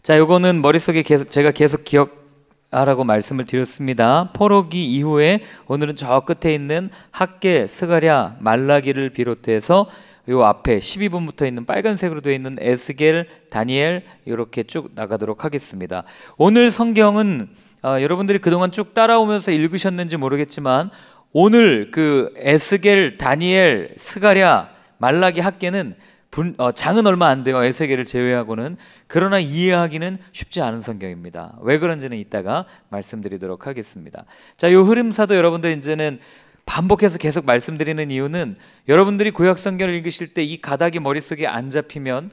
자, 요거는 머릿속에 제가 계속 기억하라고 말씀을 드렸습니다. 포로기 이후에 오늘은 저 끝에 있는 학개, 스가랴, 말라기를 비롯해서 요 앞에 12번부터 있는 빨간색으로 되어 있는 에스겔, 다니엘 이렇게 쭉 나가도록 하겠습니다. 오늘 성경은 여러분들이 그동안 쭉 따라오면서 읽으셨는지 모르겠지만 오늘 그 에스겔, 다니엘, 스가랴, 말라기, 학개는 장은 얼마 안 돼요. 에스겔을 제외하고는. 그러나 이해하기는 쉽지 않은 성경입니다. 왜 그런지는 이따가 말씀드리도록 하겠습니다. 자, 요 흐름사도 여러분들 이제는 반복해서 계속 말씀드리는 이유는 여러분들이 구약 성경을 읽으실 때 이 가닥이 머릿속에 안 잡히면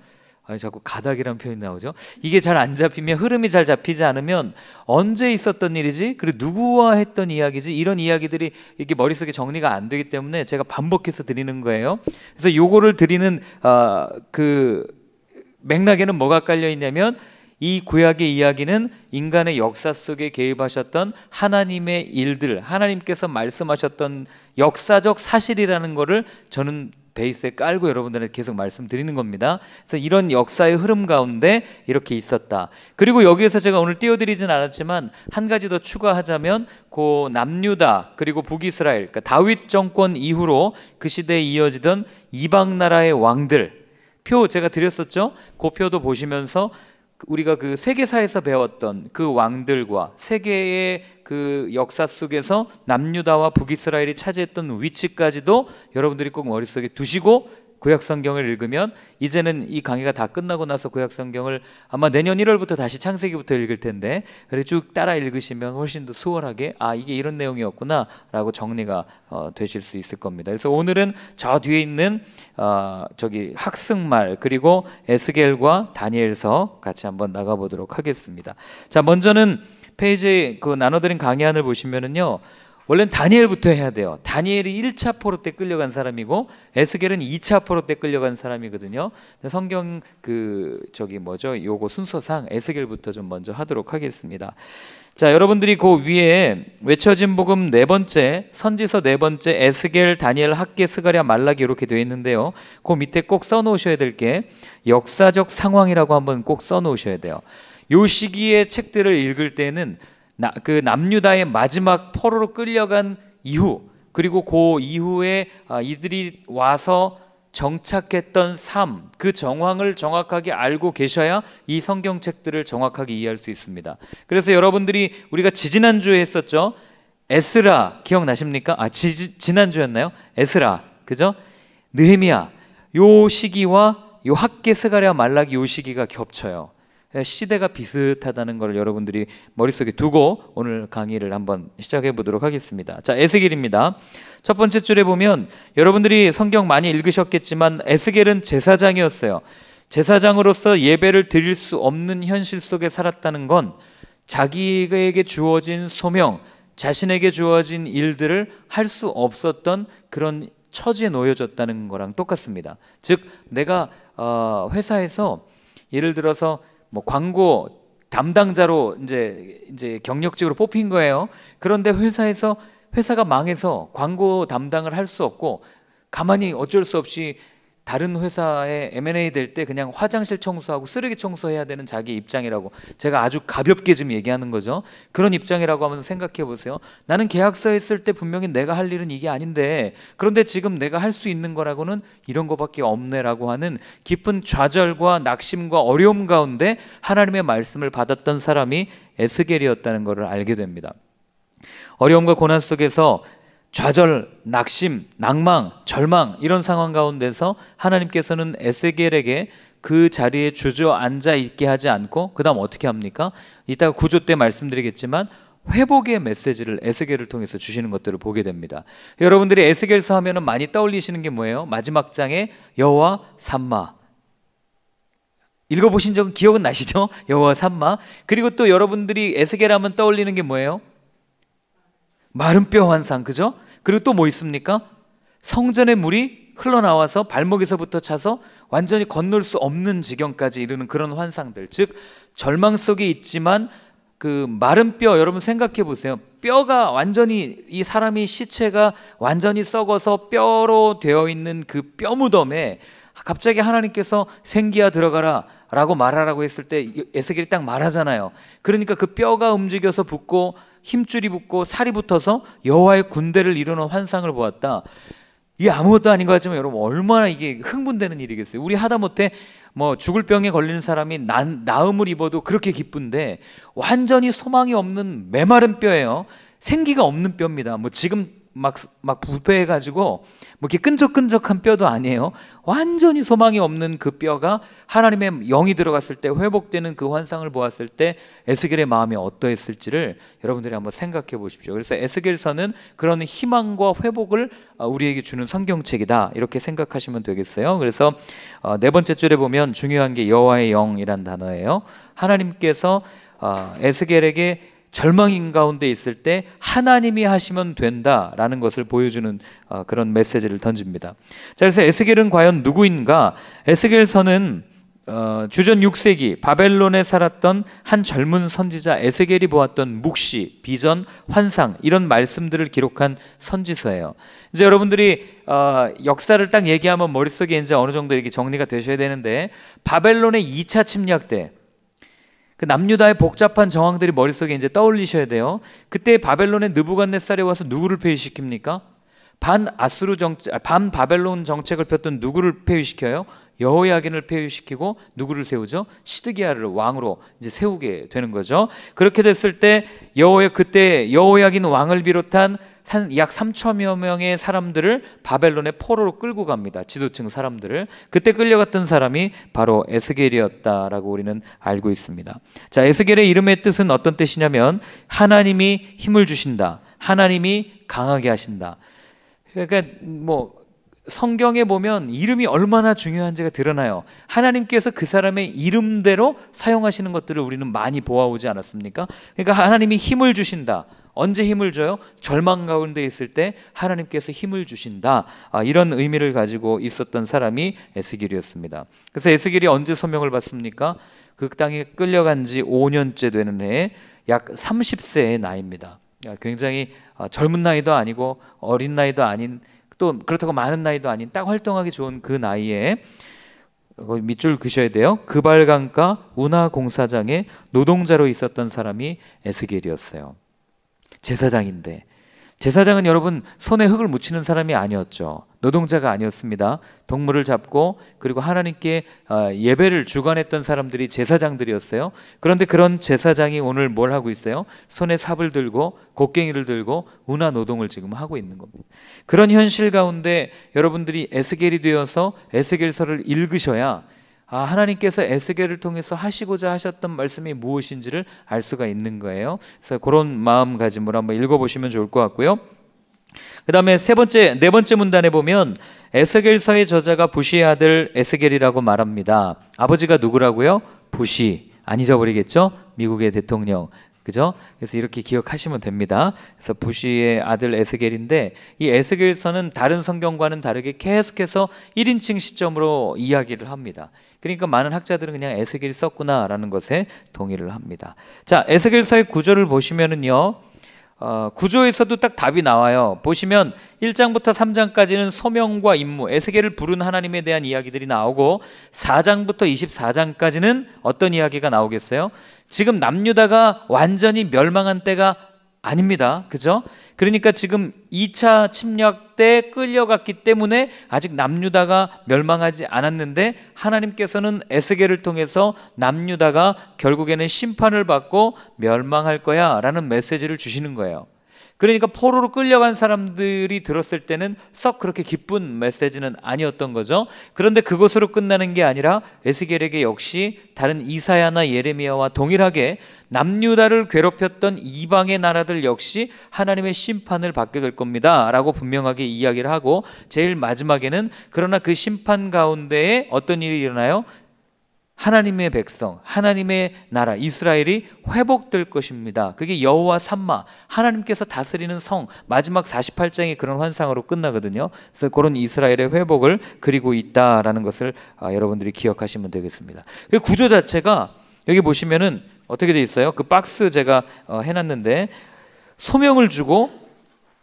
자꾸 가닥이라는 표현이 나오죠. 이게 잘 안 잡히면, 흐름이 잘 잡히지 않으면 언제 있었던 일이지? 그리고 누구와 했던 이야기지? 이런 이야기들이 이게 머릿속에 정리가 안 되기 때문에 제가 반복해서 드리는 거예요. 그래서 요거를 드리는 그 맥락에는 뭐가 깔려 있냐면 이 구약의 이야기는 인간의 역사 속에 개입하셨던 하나님의 일들, 하나님께서 말씀하셨던 역사적 사실이라는 거를 저는 베이스에 깔고 여러분들한테 계속 말씀드리는 겁니다. 그래서 이런 역사의 흐름 가운데 이렇게 있었다. 그리고 여기에서 제가 오늘 띄워드리진 않았지만 한 가지 더 추가하자면 그 남유다 그리고 북이스라엘, 그러니까 다윗 정권 이후로 그 시대에 이어지던 이방 나라의 왕들 표 제가 드렸었죠. 그 표도 보시면서 우리가 그 세계사에서 배웠던 그 왕들과 세계의 그 역사 속에서 남유다와 북이스라엘이 차지했던 위치까지도 여러분들이 꼭 머릿속에 두시고 구약 성경을 읽으면 이제는 이 강의가 다 끝나고 나서 구약 성경을 아마 내년 1월부터 다시 창세기부터 읽을 텐데 그래 쭉 따라 읽으시면 훨씬 더 수월하게 이게 이런 내용이었구나 라고 정리가 되실 수 있을 겁니다. 그래서 오늘은 저 뒤에 있는 저기 학승말 그리고 에스겔과 다니엘서 같이 한번 나가보도록 하겠습니다. 자, 먼저는 페이지에 그 나눠드린 강의안을 보시면은요, 원래는 다니엘부터 해야 돼요. 다니엘이 1차 포로 때 끌려간 사람이고 에스겔은 2차 포로 때 끌려간 사람이거든요. 성경 요거 순서상 에스겔부터 좀 먼저 하도록 하겠습니다. 자, 여러분들이 그 위에 외쳐진 복음 4번째, 선지서 4번째, 에스겔, 다니엘, 학개, 스가랴, 말라기 이렇게 되어 있는데요. 그 밑에 꼭 써놓으셔야 될 게 역사적 상황이라고 한번 꼭 써놓으셔야 돼요. 요 시기의 책들을 읽을 때는 그 남유다의 마지막 포로로 끌려간 이후 그리고 그 이후에 이들이 와서 정착했던 삶, 그 정황을 정확하게 알고 계셔야 이 성경책들을 정확하게 이해할 수 있습니다. 그래서 여러분들이 우리가 지지난주에 했었죠. 에스라 기억나십니까? 지난주였나요? 에스라, 그죠? 느헤미야, 요 시기와 요 학개, 스가랴, 말라기 요 시기가 겹쳐요. 시대가 비슷하다는 걸 여러분들이 머릿속에 두고 오늘 강의를 한번 시작해 보도록 하겠습니다. 자, 에스겔입니다. 첫 번째 줄에 보면 여러분들이 성경 많이 읽으셨겠지만 에스겔은 제사장이었어요. 제사장으로서 예배를 드릴 수 없는 현실 속에 살았다는 건 자기에게 주어진 소명, 자신에게 주어진 일들을 할 수 없었던 그런 처지에 놓여졌다는 거랑 똑같습니다. 즉 내가 회사에서 예를 들어서 뭐 광고 담당자로 이제 경력직으로 뽑힌 거예요. 그런데 회사가 망해서 광고 담당을 할 수 없고 가만히 어쩔 수 없이 다른 회사에 M&A 될 때 그냥 화장실 청소하고 쓰레기 청소해야 되는 자기 입장이라고 제가 아주 가볍게 좀 얘기하는 거죠. 그런 입장이라고 하면서 생각해 보세요. 나는 계약서에 쓸 때 분명히 내가 할 일은 이게 아닌데 그런데 지금 내가 할 수 있는 거라고는 이런 거밖에 없네라고 하는 깊은 좌절과 낙심과 어려움 가운데 하나님의 말씀을 받았던 사람이 에스겔이었다는 것을 알게 됩니다. 어려움과 고난 속에서 좌절, 낙심, 낭망, 절망 이런 상황 가운데서 하나님께서는 에스겔에게 그 자리에 주저앉아 있게 하지 않고 그 다음 어떻게 합니까? 이따가 9조 때 말씀드리겠지만 회복의 메시지를 에스겔을 통해서 주시는 것들을 보게 됩니다. 여러분들이 에스겔서 하면은 많이 떠올리시는 게 뭐예요? 마지막 장에 여호와 삼마 읽어보신 적은 기억은 나시죠? 여호와 삼마. 그리고 또 여러분들이 에스겔 하면 떠올리는 게 뭐예요? 마른 뼈 환상, 그죠? 그리고 또 뭐 있습니까? 성전의 물이 흘러나와서 발목에서부터 차서 완전히 건널 수 없는 지경까지 이르는 그런 환상들. 즉 절망 속에 있지만 그 마른 뼈, 여러분 생각해 보세요. 뼈가 완전히 이 사람이 시체가 완전히 썩어서 뼈로 되어 있는 그 뼈 무덤에 갑자기 하나님께서 생기야 들어가라 라고 말하라고 했을 때 에스겔이 딱 말하잖아요. 그러니까 그 뼈가 움직여서 붙고 힘줄이 붙고 살이 붙어서 여호와의 군대를 이루는 환상을 보았다. 이게 아무것도 아닌 것 같지만 여러분 얼마나 이게 흥분되는 일이겠어요. 우리 하다못해 뭐 죽을 병에 걸리는 사람이 나음을 입어도 그렇게 기쁜데 완전히 소망이 없는 메마른 뼈예요. 생기가 없는 뼈입니다. 뭐 지금 막 부패해가지고 뭐 이렇게 끈적끈적한 뼈도 아니에요. 완전히 소망이 없는 그 뼈가 하나님의 영이 들어갔을 때 회복되는 그 환상을 보았을 때 에스겔의 마음이 어떠했을지를 여러분들이 한번 생각해 보십시오. 그래서 에스겔서는 그런 희망과 회복을 우리에게 주는 성경책이다 이렇게 생각하시면 되겠어요. 그래서 네 번째 줄에 보면 중요한 게 여호와의 영이란 단어예요. 하나님께서 에스겔에게 절망인 가운데 있을 때 하나님이 하시면 된다라는 것을 보여주는 그런 메시지를 던집니다. 자, 그래서 에스겔은 과연 누구인가? 에스겔서는 주전 6세기 바벨론에 살았던 한 젊은 선지자 에스겔이 보았던 묵시, 비전, 환상 이런 말씀들을 기록한 선지서예요. 이제 여러분들이 역사를 딱 얘기하면 머릿속에 이제 어느 정도 이렇게 정리가 되셔야 되는데 바벨론의 2차 침략 때 그 남유다의 복잡한 정황들이 머릿속에 이제 떠올리셔야 돼요. 그때 바벨론의 느부갓네살이 와서 누구를 폐위시킵니까? 반 바벨론 정책을 폈던 누구를 폐위시켜요? 여호야긴을 폐위시키고 누구를 세우죠? 시드기야를 왕으로 이제 세우게 되는 거죠. 그렇게 됐을 때 그때 여호야긴 왕을 비롯한 약 3천여 명의 사람들을 바벨론의 포로로 끌고 갑니다. 지도층 사람들을. 그때 끌려갔던 사람이 바로 에스겔이었다라고 우리는 알고 있습니다. 자, 에스겔의 이름의 뜻은 어떤 뜻이냐면 하나님이 힘을 주신다. 하나님이 강하게 하신다. 그러니까 뭐 성경에 보면 이름이 얼마나 중요한지가 드러나요. 하나님께서 그 사람의 이름대로 사용하시는 것들을 우리는 많이 보아오지 않았습니까? 그러니까 하나님이 힘을 주신다. 언제 힘을 줘요? 절망 가운데 있을 때 하나님께서 힘을 주신다. 이런 의미를 가지고 있었던 사람이 에스겔이었습니다. 그래서 에스겔이 언제 소명을 받습니까? 그 땅에 끌려간 지 5년째 되는 해에 약 30세의 나이입니다. 굉장히 젊은 나이도 아니고 어린 나이도 아닌 또 그렇다고 많은 나이도 아닌 딱 활동하기 좋은 그 나이에 밑줄 그셔야 돼요. 그발강가 운하 공사장에 노동자로 있었던 사람이 에스겔이었어요. 제사장인데 제사장은 여러분 손에 흙을 묻히는 사람이 아니었죠. 노동자가 아니었습니다. 동물을 잡고 그리고 하나님께 예배를 주관했던 사람들이 제사장들이었어요. 그런데 그런 제사장이 오늘 뭘 하고 있어요? 손에 삽을 들고 곡괭이를 들고 운하 노동을 지금 하고 있는 겁니다. 그런 현실 가운데 여러분들이 에스겔이 되어서 에스겔서를 읽으셔야 하나님께서 에스겔을 통해서 하시고자 하셨던 말씀이 무엇인지를 알 수가 있는 거예요. 그래서 그런 마음가짐으로 한번 읽어보시면 좋을 것 같고요. 그 다음에 네 번째 문단에 보면 에스겔서의 저자가 부시의 아들 에스겔이라고 말합니다. 아버지가 누구라고요? 부시. 안 잊어버리겠죠? 미국의 대통령. 그죠? 그래서 이렇게 기억하시면 됩니다. 그래서 부시의 아들 에스겔인데 이 에스겔서는 다른 성경과는 다르게 계속해서 1인칭 시점으로 이야기를 합니다. 그러니까 많은 학자들은 그냥 에스겔이 썼구나라는 것에 동의를 합니다. 자, 에스겔서의 구조를 보시면은요. 구조에서도 딱 답이 나와요. 보시면 1장부터 3장까지는 소명과 임무, 에스겔을 부른 하나님에 대한 이야기들이 나오고 4장부터 24장까지는 어떤 이야기가 나오겠어요? 지금 남유다가 완전히 멸망한 때가 아닙니다. 그죠? 그러니까 지금 2차 침략 때 끌려갔기 때문에 아직 남유다가 멸망하지 않았는데 하나님께서는 에스겔을 통해서 남유다가 결국에는 심판을 받고 멸망할 거야 라는 메시지를 주시는 거예요. 그러니까 포로로 끌려간 사람들이 들었을 때는 썩 그렇게 기쁜 메시지는 아니었던 거죠. 그런데 그것으로 끝나는 게 아니라 에스겔에게 역시 다른 이사야나 예레미야와 동일하게 남유다를 괴롭혔던 이방의 나라들 역시 하나님의 심판을 받게 될 겁니다 라고 분명하게 이야기를 하고 제일 마지막에는 그러나 그 심판 가운데에 어떤 일이 일어나요? 하나님의 백성, 하나님의 나라 이스라엘이 회복될 것입니다. 그게 여호와 삼마, 하나님께서 다스리는 성, 마지막 48장이 그런 환상으로 끝나거든요. 그래서 그런 이스라엘의 회복을 그리고 있다라는 것을 여러분들이 기억하시면 되겠습니다. 그 구조 자체가 여기 보시면은 어떻게 돼 있어요? 그 박스 제가 해놨는데 소명을 주고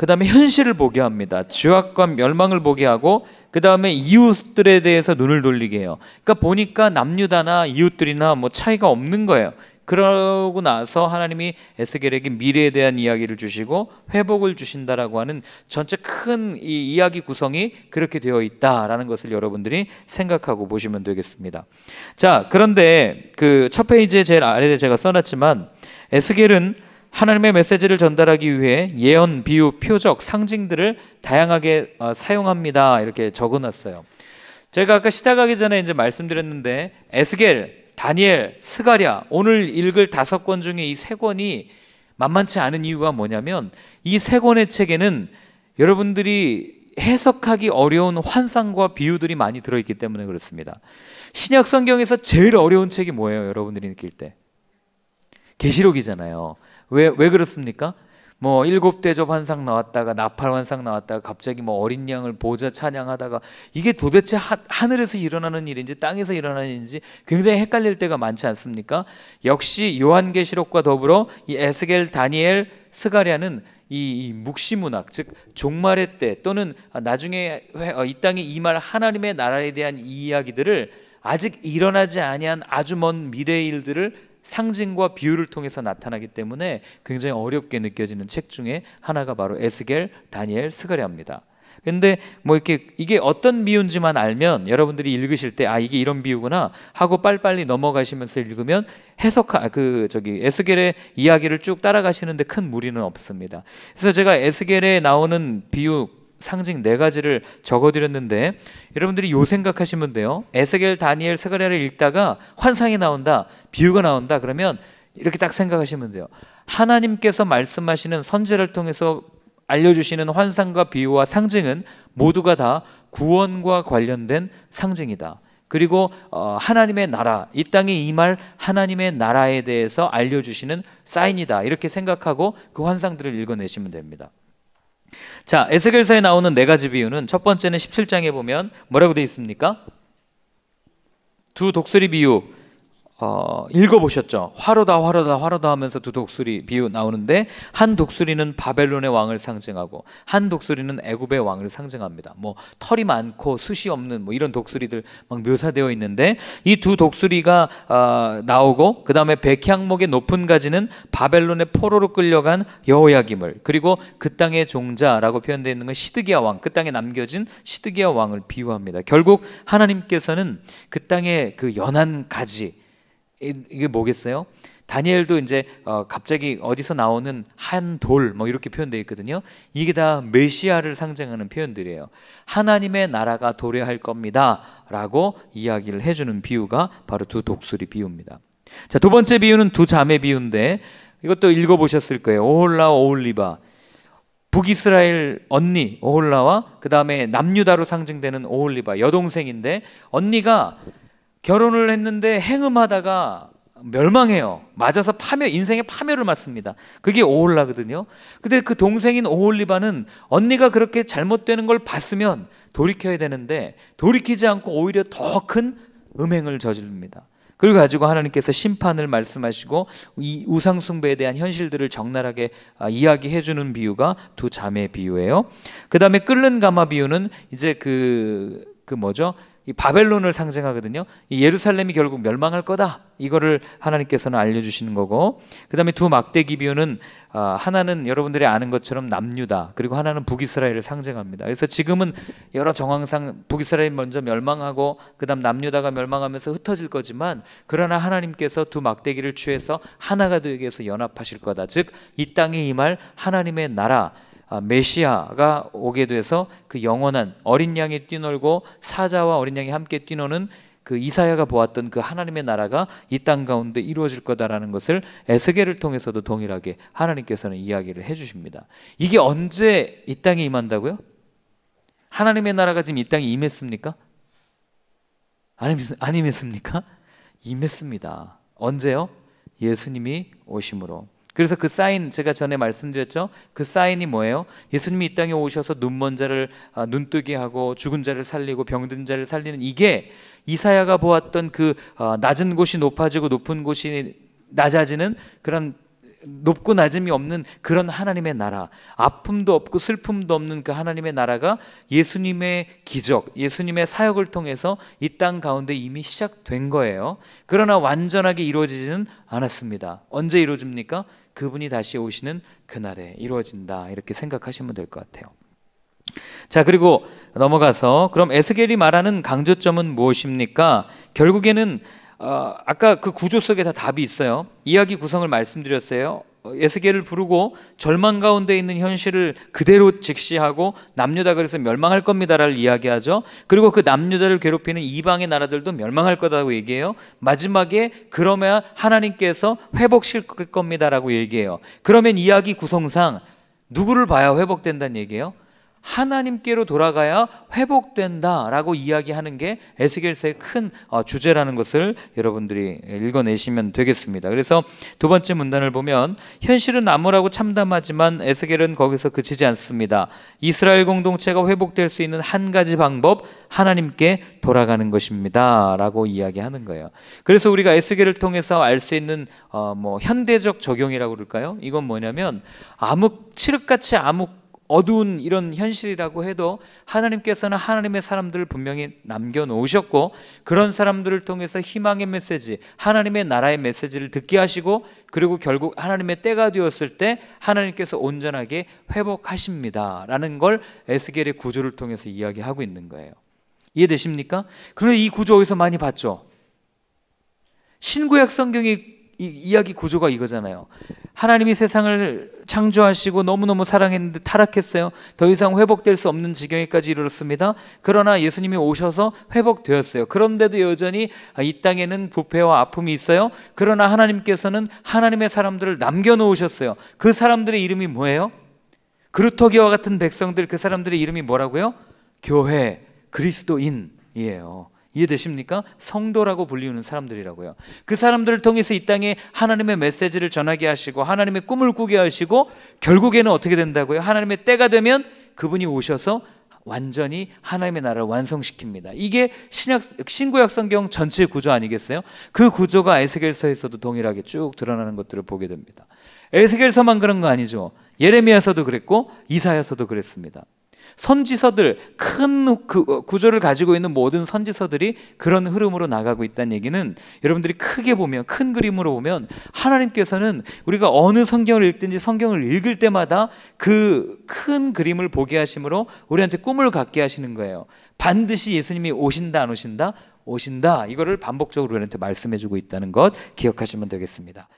그 다음에 현실을 보게 합니다. 죄악과 멸망을 보게 하고 그 다음에 이웃들에 대해서 눈을 돌리게 해요. 그러니까 보니까 남유다나 이웃들이나 뭐 차이가 없는 거예요. 그러고 나서 하나님이 에스겔에게 미래에 대한 이야기를 주시고 회복을 주신다라고 하는 전체 큰 이 이야기 구성이 그렇게 되어 있다라는 것을 여러분들이 생각하고 보시면 되겠습니다. 자, 그런데 그 첫 페이지에 제일 아래에 제가 써놨지만 에스겔은 하나님의 메시지를 전달하기 위해 예언, 비유, 표적, 상징들을 다양하게 사용합니다. 이렇게 적어놨어요. 제가 아까 시작하기 전에 이제 말씀드렸는데 에스겔, 다니엘, 스가랴 오늘 읽을 5권 중에 이 3권이 만만치 않은 이유가 뭐냐면 이 3권의 책에는 여러분들이 해석하기 어려운 환상과 비유들이 많이 들어있기 때문에 그렇습니다. 신약 성경에서 제일 어려운 책이 뭐예요? 여러분들이 느낄 때 계시록이잖아요. 왜 그렇습니까? 뭐 7대접 환상 나왔다가 나팔 환상 나왔다가 갑자기 뭐 어린 양을 보자 찬양하다가 이게 도대체 하늘에서 일어나는 일인지 땅에서 일어나는 일인지 굉장히 헷갈릴 때가 많지 않습니까? 역시 요한계시록과 더불어 이 에스겔, 다니엘, 스가랴는 이 묵시문학, 즉 종말의 때 또는 나중에 이 땅에 임할 하나님의 나라에 대한 이야기들을 아직 일어나지 아니한 아주 먼 미래의 일들을 상징과 비유를 통해서 나타나기 때문에 굉장히 어렵게 느껴지는 책 중에 하나가 바로 에스겔, 다니엘, 스가랴입니다. 근데 뭐 이렇게 이게 어떤 비유인지만 알면 여러분들이 읽으실 때 아 이게 이런 비유구나 하고 빨리빨리 넘어가시면서 읽으면 에스겔의 이야기를 쭉 따라가시는데 큰 무리는 없습니다. 그래서 제가 에스겔에 나오는 비유 상징 4가지를 적어드렸는데 여러분들이 요 생각하시면 돼요. 에스겔, 다니엘, 스가랴를 읽다가 환상이 나온다, 비유가 나온다 그러면 이렇게 딱 생각하시면 돼요. 하나님께서 말씀하시는 선지자를 통해서 알려주시는 환상과 비유와 상징은 모두가 다 구원과 관련된 상징이다. 그리고 하나님의 나라, 이 땅에 임할 하나님의 나라에 대해서 알려주시는 사인이다. 이렇게 생각하고 그 환상들을 읽어내시면 됩니다. 자, 에스겔서에 나오는 4가지 비유는 첫 번째는 17장에 보면 뭐라고 되어 있습니까? 두 독수리 비유 읽어보셨죠? 화로다 화로다 화로다 하면서 두 독수리 비유 나오는데 한 독수리는 바벨론의 왕을 상징하고 한 독수리는 애굽의 왕을 상징합니다. 뭐 털이 많고 숱이 없는 뭐 이런 독수리들 막 묘사되어 있는데 이 두 독수리가 나오고 그 다음에 백향목의 높은 가지는 바벨론의 포로로 끌려간 여호야김을, 그리고 그 땅의 종자라고 표현되어 있는 건 시드기야 왕, 그 땅에 남겨진 시드기야 왕을 비유합니다. 결국 하나님께서는 그 땅의 그 연한 가지, 이게 뭐겠어요? 다니엘도 이제 갑자기 어디서 나오는 한 돌 뭐 이렇게 표현되어 있거든요. 이게 다 메시아를 상징하는 표현들이에요. 하나님의 나라가 도래할 겁니다 라고 이야기를 해주는 비유가 바로 두 독수리 비유입니다. 자, 두 번째 비유는 두 자매 비유인데 이것도 읽어보셨을 거예요. 오홀라 오홀리바, 북이스라엘 언니 오홀라와 그 다음에 남유다로 상징되는 오홀리바, 여동생인데 언니가 결혼을 했는데 행음하다가 멸망해요. 맞아서 인생의 파멸을 맞습니다. 그게 오홀라거든요. 근데 그 동생인 오홀리바는 언니가 그렇게 잘못되는 걸 봤으면 돌이켜야 되는데 돌이키지 않고 오히려 더 큰 음행을 저지릅니다. 그걸 가지고 하나님께서 심판을 말씀하시고 이 우상 숭배에 대한 현실들을 적나라하게 이야기해 주는 비유가 두 자매 비유예요. 그 다음에 끓는 가마 비유는 이제 그 뭐죠? 이 바벨론을 상징하거든요. 이 예루살렘이 결국 멸망할 거다, 이거를 하나님께서는 알려주시는 거고, 그 다음에 두 막대기 비유는 하나는 여러분들이 아는 것처럼 남유다, 그리고 하나는 북이스라엘을 상징합니다. 그래서 지금은 여러 정황상 북이스라엘이 먼저 멸망하고 그 다음 남유다가 멸망하면서 흩어질 거지만, 그러나 하나님께서 두 막대기를 취해서 하나가 되기 위해서 연합하실 거다. 즉 이 땅에 임할 하나님의 나라, 메시아가 오게 돼서 그 영원한 어린 양이 뛰놀고 사자와 어린 양이 함께 뛰노는 그 이사야가 보았던 그 하나님의 나라가 이 땅 가운데 이루어질 거다라는 것을 에스겔을 통해서도 동일하게 하나님께서는 이야기를 해주십니다. 이게 언제 이 땅에 임한다고요? 하나님의 나라가 지금 이 땅에 임했습니까? 안 임했습니까? 임했습니다. 언제요? 예수님이 오심으로. 그래서 그 사인, 제가 전에 말씀드렸죠. 그 사인이 뭐예요? 예수님이 이 땅에 오셔서 눈먼 자를 눈뜨게 하고 죽은 자를 살리고 병든 자를 살리는, 이게 이사야가 보았던 그 낮은 곳이 높아지고 높은 곳이 낮아지는 그런 높고 낮음이 없는 그런 하나님의 나라, 아픔도 없고 슬픔도 없는 그 하나님의 나라가 예수님의 기적, 예수님의 사역을 통해서 이 땅 가운데 이미 시작된 거예요. 그러나 완전하게 이루어지지는 않았습니다. 언제 이루어집니까? 그분이 다시 오시는 그날에 이루어진다, 이렇게 생각하시면 될 것 같아요. 자, 그리고 넘어가서 그럼 에스겔이 말하는 강조점은 무엇입니까? 결국에는 아까 그 구조 속에 다 답이 있어요. 이야기 구성을 말씀드렸어요. 에스겔을 부르고 절망 가운데 있는 현실을 그대로 직시하고 남유다 그래서 멸망할 겁니다라를 이야기하죠. 그리고 그 남유다를 괴롭히는 이방의 나라들도 멸망할 거다고 얘기해요. 마지막에 그러면 하나님께서 회복시킬 겁니다라고 얘기해요. 그러면 이야기 구성상 누구를 봐야 회복된다는 얘기예요? 하나님께로 돌아가야 회복된다라고 이야기하는 게 에스겔서의 큰 주제라는 것을 여러분들이 읽어내시면 되겠습니다. 그래서 두 번째 문단을 보면 현실은 암울하고 참담하지만 에스겔은 거기서 그치지 않습니다. 이스라엘 공동체가 회복될 수 있는 한 가지 방법, 하나님께 돌아가는 것입니다 라고 이야기하는 거예요. 그래서 우리가 에스겔을 통해서 알 수 있는 현대적 적용이라고 그럴까요? 이건 뭐냐면 칠흑같이 어두운 이런 현실이라고 해도 하나님께서는 하나님의 사람들을 분명히 남겨놓으셨고 그런 사람들을 통해서 희망의 메시지, 하나님의 나라의 메시지를 듣게 하시고 그리고 결국 하나님의 때가 되었을 때 하나님께서 온전하게 회복하십니다 라는 걸 에스겔의 구조를 통해서 이야기하고 있는 거예요. 이해되십니까? 그런데 이 구조 어디서 많이 봤죠? 신구약 성경의 이야기 구조가 이거잖아요. 하나님이 세상을 창조하시고 너무너무 사랑했는데 타락했어요. 더 이상 회복될 수 없는 지경에까지 이르렀습니다. 그러나 예수님이 오셔서 회복되었어요. 그런데도 여전히 이 땅에는 부패와 아픔이 있어요. 그러나 하나님께서는 하나님의 사람들을 남겨놓으셨어요. 그 사람들의 이름이 뭐예요? 그루터기와 같은 백성들, 그 사람들의 이름이 뭐라고요? 교회, 그리스도인이에요. 이해되십니까? 성도라고 불리우는 사람들이라고요. 그 사람들을 통해서 이 땅에 하나님의 메시지를 전하게 하시고 하나님의 꿈을 꾸게 하시고 결국에는 어떻게 된다고요? 하나님의 때가 되면 그분이 오셔서 완전히 하나님의 나라를 완성시킵니다. 이게 신구약 성경 전체 구조 아니겠어요? 그 구조가 에스겔서에서도 동일하게 쭉 드러나는 것들을 보게 됩니다. 에스겔서만 그런 거 아니죠. 예레미야서도 그랬고 이사야서도 그랬습니다. 선지서들, 큰 구조를 가지고 있는 모든 선지서들이 그런 흐름으로 나가고 있다는 얘기는 여러분들이 크게 보면, 큰 그림으로 보면 하나님께서는 우리가 어느 성경을 읽든지 성경을 읽을 때마다 그 큰 그림을 보게 하심으로 우리한테 꿈을 갖게 하시는 거예요. 반드시 예수님이 오신다, 안 오신다? 오신다. 이거를 반복적으로 우리한테 말씀해주고 있다는 것 기억하시면 되겠습니다.